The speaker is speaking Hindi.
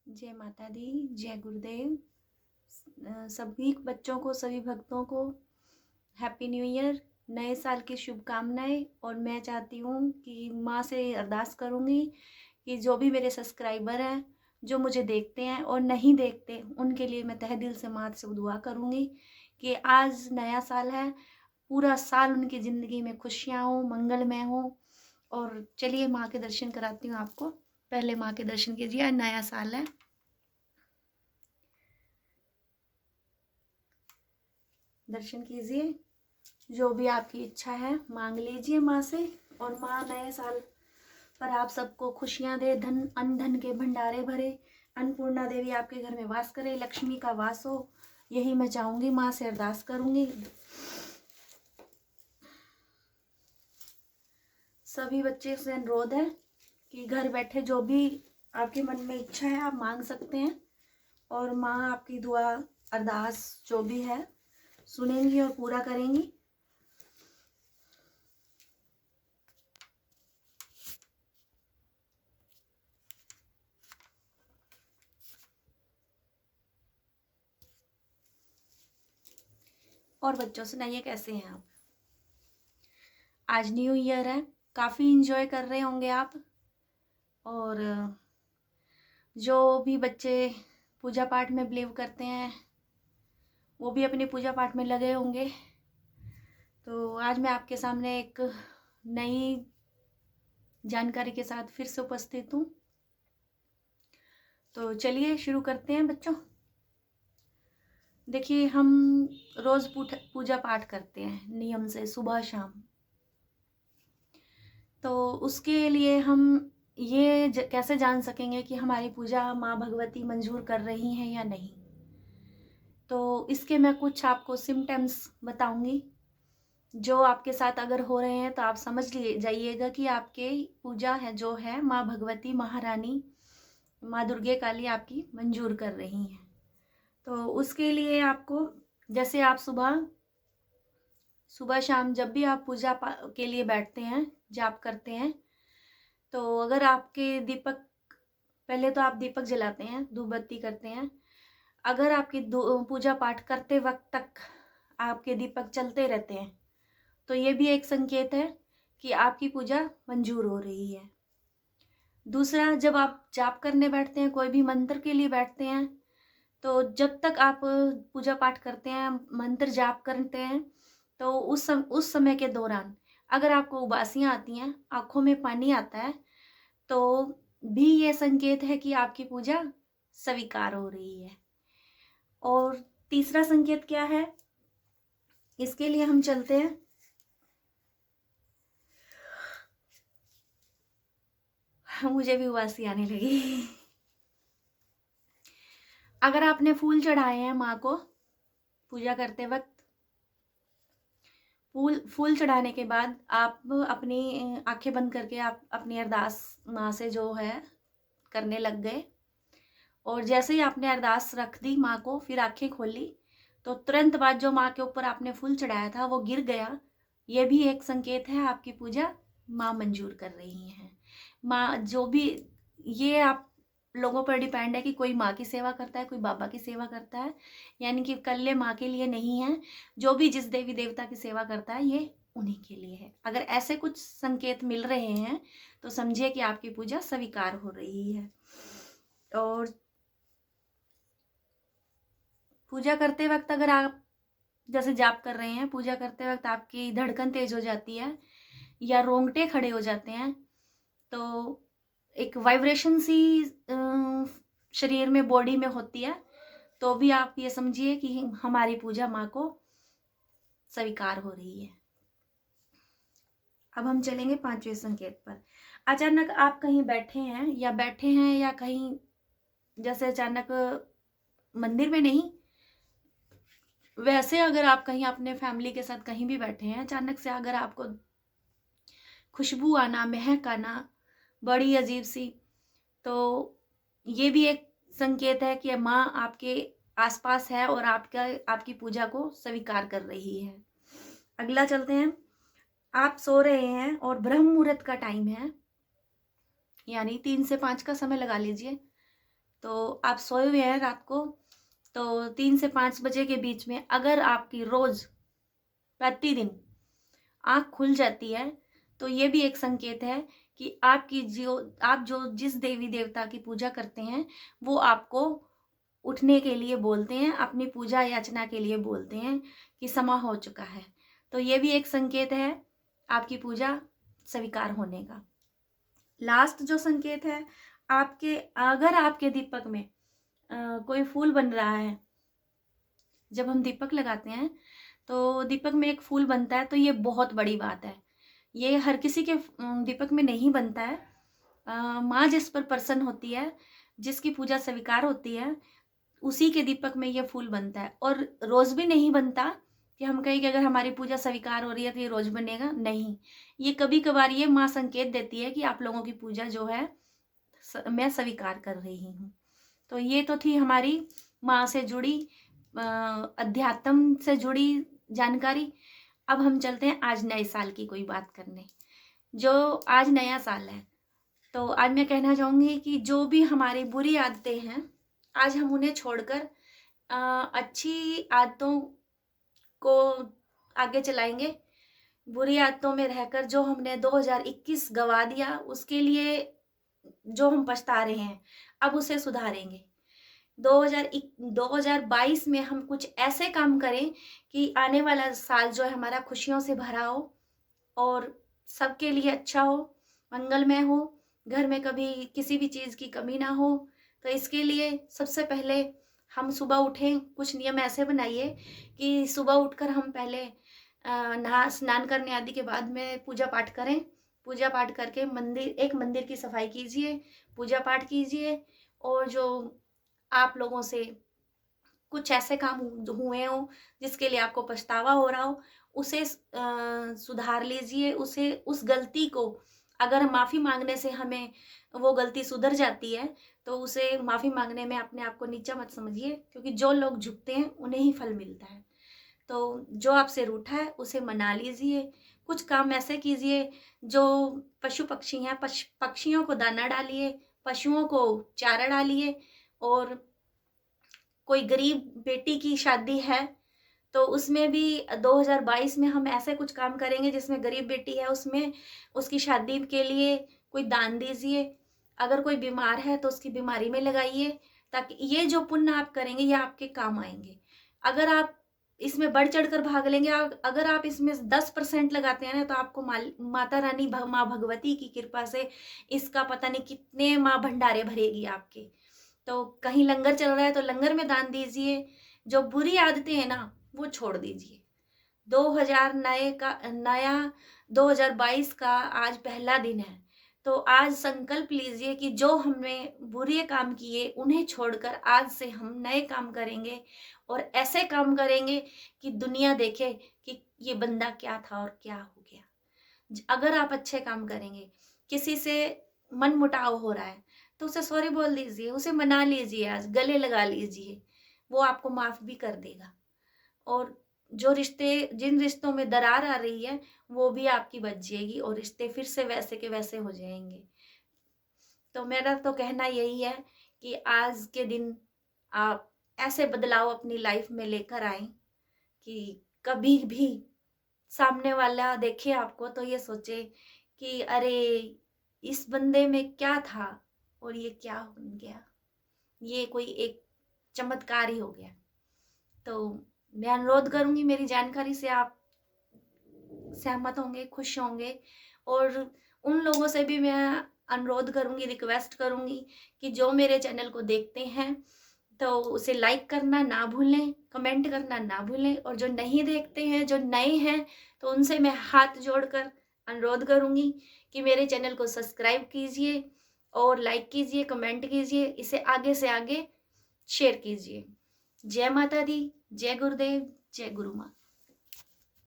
जय माता दी, जय गुरुदेव। सभी बच्चों को, सभी भक्तों को हैप्पी न्यू ईयर, नए साल की शुभकामनाएं। और मैं चाहती हूँ कि माँ से अरदास करूँगी कि जो भी मेरे सब्सक्राइबर हैं, जो मुझे देखते हैं और नहीं देखते, उनके लिए मैं तहे दिल से माँ से दुआ करूँगी कि आज नया साल है, पूरा साल उनकी ज़िंदगी में खुशियाँ हों, मंगलमय हों। और चलिए माँ के दर्शन कराती हूँ आपको। पहले माँ के दर्शन कीजिए, आज नया साल है। दर्शन कीजिए, जो भी आपकी इच्छा है मांग लीजिए माँ से। और माँ नए साल पर आप सबको खुशियाँ दे, धन अन्न धन के भंडारे भरे, अन्नपूर्णा देवी आपके घर में वास करे, लक्ष्मी का वास हो, यही मैं चाहूँगी। माँ से अरदास करूँगी। सभी बच्चे से अनुरोध है कि घर बैठे जो भी आपके मन में इच्छा है आप मांग सकते हैं, और माँ आपकी दुआ अरदास जो भी है सुनेंगी और पूरा करेंगी। और बच्चों सुनाइए, कैसे हैं आप? आज न्यू ईयर है, काफ़ी इंजॉय कर रहे होंगे आप। और जो भी बच्चे पूजा पाठ में बिलीव करते हैं वो भी अपनी पूजा पाठ में लगे होंगे। तो आज मैं आपके सामने एक नई जानकारी के साथ फिर से उपस्थित हूँ। तो चलिए शुरू करते हैं बच्चों। देखिए, हम रोज़ पूजा पाठ करते हैं नियम से, सुबह शाम। तो उसके लिए हम ये कैसे जान सकेंगे कि हमारी पूजा माँ भगवती मंजूर कर रही हैं या नहीं? तो इसके मैं कुछ आपको सिम्टम्स बताऊंगी, जो आपके साथ अगर हो रहे हैं तो आप समझ लिए जाइएगा कि आपके पूजा है जो है माँ भगवती, महारानी, माँ दुर्गे काली आपकी मंजूर कर रही हैं। तो उसके लिए आपको, जैसे आप सुबह शाम जब भी आप पूजा के लिए बैठते हैं, जाप करते हैं, तो अगर आपके दीपक, पहले तो आप दीपक जलाते हैं, धूप बत्ती करते हैं। अगर आपकी पूजा पाठ करते वक्त तक आपके दीपक चलते रहते हैं तो ये भी एक संकेत है कि आपकी पूजा मंजूर हो रही है। दूसरा, जब आप जाप करने बैठते हैं, कोई भी मंत्र के लिए बैठते हैं, तो जब तक आप पूजा पाठ करते हैं, मंत्र जाप करते हैं, तो उस समय के दौरान अगर आपको उबासियाँ आती हैं, आँखों में पानी आता है, तो भी ये संकेत है कि आपकी पूजा स्वीकार हो रही है। और तीसरा संकेत क्या है, इसके लिए हम चलते हैं। मुझे भी उबासी आने लगी। अगर आपने फूल चढ़ाए हैं माँ को पूजा करते वक्त, फूल चढ़ाने के बाद आप अपनी आंखें बंद करके आप अपनी अरदास माँ से जो है करने लग गए। और जैसे ही आपने अरदास रख दी माँ को, फिर आंखें खोली, तो तुरंत बाद जो माँ के ऊपर आपने फूल चढ़ाया था वो गिर गया। ये भी एक संकेत है आपकी पूजा माँ मंजूर कर रही हैं। माँ जो भी, ये आप लोगों पर डिपेंड है कि कोई माँ की सेवा करता है, कोई बाबा की सेवा करता है, यानी कि कल्ले माँ के लिए नहीं है। जो भी जिस देवी देवता की सेवा करता है ये उन्हीं के लिए है। अगर ऐसे कुछ संकेत मिल रहे हैं तो समझिए कि आपकी पूजा स्वीकार हो रही है। और पूजा करते वक्त अगर आप जैसे जाप कर रहे हैं, पूजा करते वक्त आपकी धड़कन तेज हो जाती है या रोंगटे खड़े हो जाते हैं, तो एक वाइब्रेशन सी शरीर में, बॉडी में होती है, तो भी आप ये समझिए कि हमारी पूजा माँ को स्वीकार हो रही है। अब हम चलेंगे पांचवें संकेत पर। अचानक आप कहीं बैठे हैं या कहीं, जैसे अचानक मंदिर में नहीं, वैसे अगर आप कहीं अपने फैमिली के साथ कहीं भी बैठे हैं, अचानक से अगर आपको खुशबू आना, महक आना बड़ी अजीब सी, तो ये भी एक संकेत है कि माँ आपके आसपास है और आपकी पूजा को स्वीकार कर रही है। अगला चलते हैं। आप सो रहे हैं और ब्रह्म मुहूर्त का टाइम है, यानी 3 से 5 का समय लगा लीजिए। तो आप सोए हुए हैं रात को, तो 3 से 5 बजे के बीच में अगर आपकी रोज प्रतिदिन आँख खुल जाती है, तो ये भी एक संकेत है कि आप जो जिस देवी देवता की पूजा करते हैं, वो आपको उठने के लिए बोलते हैं, अपनी पूजा याचना के लिए बोलते हैं कि समय हो चुका है। तो ये भी एक संकेत है आपकी पूजा स्वीकार होने का। लास्ट जो संकेत है, अगर आपके दीपक में कोई फूल बन रहा है, जब हम दीपक लगाते हैं तो दीपक में एक फूल बनता है, तो ये बहुत बड़ी बात है। ये हर किसी के दीपक में नहीं बनता है। माँ जिस पर प्रसन्न होती है, जिसकी पूजा स्वीकार होती है, उसी के दीपक में ये फूल बनता है। और रोज भी नहीं बनता कि हम कहें कि अगर हमारी पूजा स्वीकार हो रही है तो ये रोज बनेगा, नहीं। ये कभी कभार ये माँ संकेत देती है कि आप लोगों की पूजा जो है मैं स्वीकार कर रही हूँ। तो ये तो थी हमारी माँ से जुड़ी, अध्यात्म से जुड़ी जानकारी। अब हम चलते हैं आज नए साल की कोई बात करने। जो आज नया साल है, तो आज मैं कहना चाहूँगी कि जो भी हमारी बुरी आदतें हैं, आज हम उन्हें छोड़कर अच्छी आदतों को आगे चलाएंगे। बुरी आदतों में रहकर जो हमने 2021 गवा दिया, उसके लिए जो हम पछता रहे हैं, अब उसे सुधारेंगे। 2022 में हम कुछ ऐसे काम करें कि आने वाला साल जो है हमारा खुशियों से भरा हो और सबके लिए अच्छा हो, मंगलमय हो, घर में कभी किसी भी चीज़ की कमी ना हो। तो इसके लिए सबसे पहले हम सुबह उठें, कुछ नियम ऐसे बनाइए कि सुबह उठकर हम पहले नहा स्नान करने आदि के बाद में पूजा पाठ करें। पूजा पाठ करके एक मंदिर की सफाई कीजिए, पूजा पाठ कीजिए, और जो आप लोगों से कुछ ऐसे काम हुए हो जिसके लिए आपको पछतावा हो रहा हो, उसे सुधार लीजिए। उस गलती को अगर माफ़ी मांगने से हमें वो गलती सुधर जाती है, तो उसे माफ़ी मांगने में अपने आप को नीचा मत समझिए, क्योंकि जो लोग झुकते हैं उन्हें ही फल मिलता है। तो जो आपसे रूठा है उसे मना लीजिए। कुछ काम ऐसे कीजिए, जो पशु पक्षी हैं, पक्षियों को दाना डालिए, पशुओं को चारा डालिए। और कोई गरीब बेटी की शादी है, तो उसमें भी 2022 में हम ऐसे कुछ काम करेंगे जिसमें गरीब बेटी है, उसमें उसकी शादी के लिए कोई दान दीजिए। अगर कोई बीमार है तो उसकी बीमारी में लगाइए, ताकि ये जो पुण्य आप करेंगे ये आपके काम आएंगे। अगर आप इसमें बढ़ चढ़ कर भाग लेंगे, अगर आप इसमें 10% लगाते हैं ना, तो आपको माता रानी माँ भगवती की कृपा से इसका पता नहीं कितने माँ भंडारे भरेगी आपके। तो कहीं लंगर चल रहा है तो लंगर में दान दीजिए। जो बुरी आदतें हैं ना, वो छोड़ दीजिए। 2022 का आज पहला दिन है, तो आज संकल्प लीजिए कि जो हमने बुरे काम किए उन्हें छोड़कर आज से हम नए काम करेंगे, और ऐसे काम करेंगे कि दुनिया देखे कि ये बंदा क्या था और क्या हो गया। अगर आप अच्छे काम करेंगे, किसी से मन मुटाव हो रहा है, तो उसे सॉरी बोल दीजिए, उसे मना लीजिए, आज गले लगा लीजिए, वो आपको माफ भी कर देगा। और जिन रिश्तों में दरार आ रही है, वो भी आपकी बच जाएगी और रिश्ते फिर से वैसे के वैसे हो जाएंगे। तो मेरा तो कहना यही है कि आज के दिन आप ऐसे बदलाव अपनी लाइफ में लेकर आए कि कभी भी सामने वाला देखे आपको तो ये सोचे कि अरे इस बंदे में क्या था और ये क्या बन गया, ये कोई एक चमत्कार ही हो गया। तो मैं अनुरोध करूंगी, मेरी जानकारी से आप सहमत होंगे, खुश होंगे। और उन लोगों से भी मैं अनुरोध करूंगी, रिक्वेस्ट करूंगी कि जो मेरे चैनल को देखते हैं तो उसे लाइक करना ना भूलें, कमेंट करना ना भूलें। और जो नहीं देखते हैं, जो नए हैं, तो उनसे मैं हाथ जोड़कर अनुरोध करूंगी कि मेरे चैनल को सब्सक्राइब कीजिए और लाइक कीजिए, कमेंट कीजिए, इसे आगे से आगे शेयर कीजिए। जय माता दी, जय गुरुदेव, जय गुरु माँ।